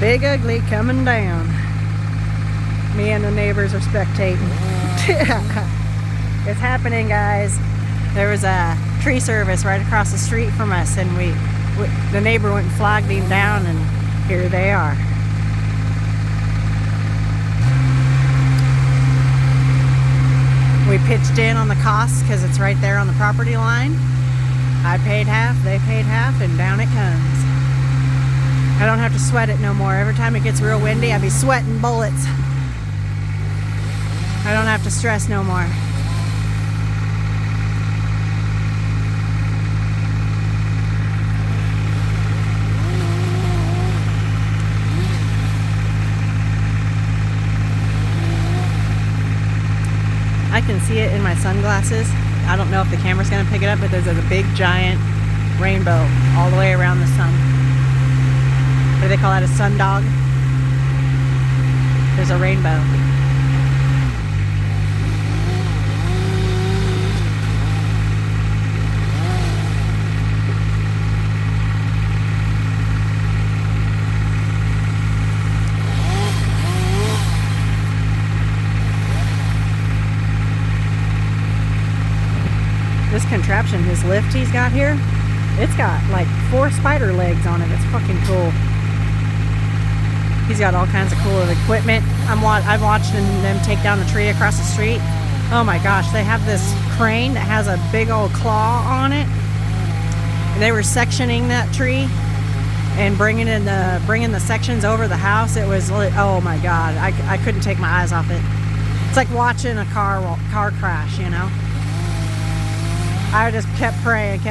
Big Ugly coming down. Me and the neighbors are spectating. It's happening, guys. There was a tree service right across the street from us, and the neighbor went and flagged him down, and here they are. We pitched in on the cost because it's right there on the property line. I paid half, they paid half, and down it comes. I don't have to sweat it no more. Every time it gets real windy, I be sweating bullets. I don't have to stress no more. I can see it in my sunglasses. I don't know if the camera's gonna pick it up, but there's a big giant rainbow all the way around the sun. What do they call that, a sundog? There's a rainbow. This contraption, his lift he's got here, it's got like 4 spider legs on it. It's fucking cool. He's got all kinds of cool equipment. I'm watching them take down the tree across the street. Oh my gosh, they have this crane that has a big old claw on it. And they were sectioning that tree and bringing the sections over the house. It was, oh my god, I couldn't take my eyes off it. It's like watching a car crash, you know. I just kept praying.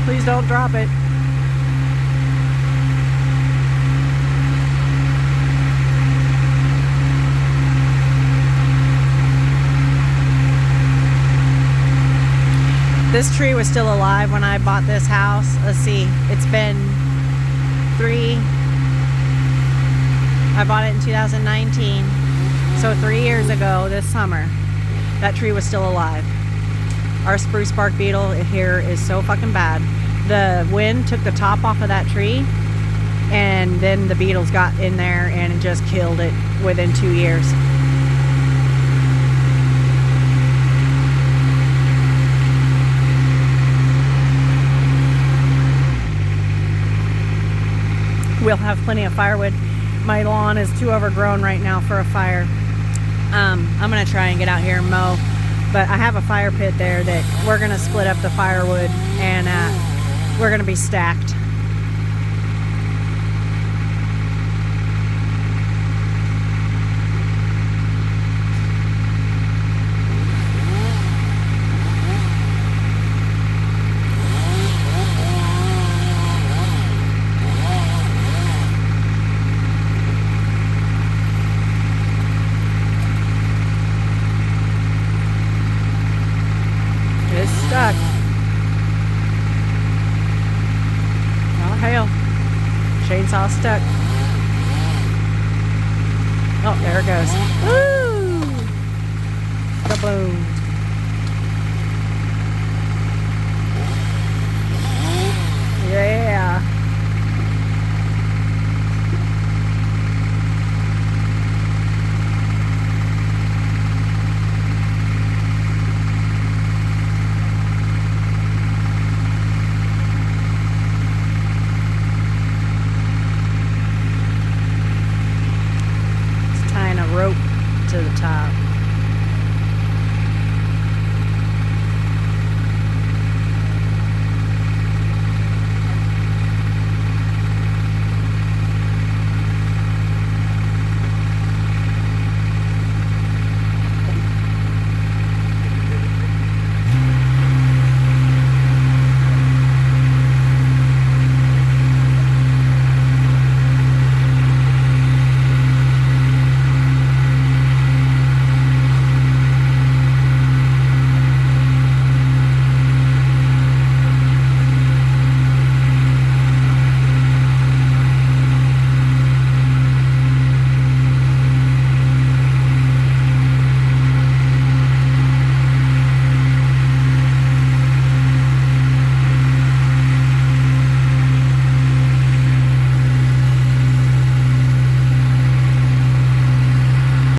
Please don't drop it. This tree was still alive when I bought this house. Let's see, it's been I bought it in 2019. So 3 years ago this summer, that tree was still alive. Our spruce bark beetle here is so fucking bad. The wind took the top off of that tree, and then the beetles got in there and it just killed it within 2 years. We'll have plenty of firewood. My lawn is too overgrown right now for a fire. I'm gonna try and get out here and mow, but I have a fire pit there that we're gonna split up the firewood, and we're gonna be stacked. Stuck. Oh hell. Chainsaw stuck. Oh, there it goes. Woo! Kaboom. Yeah.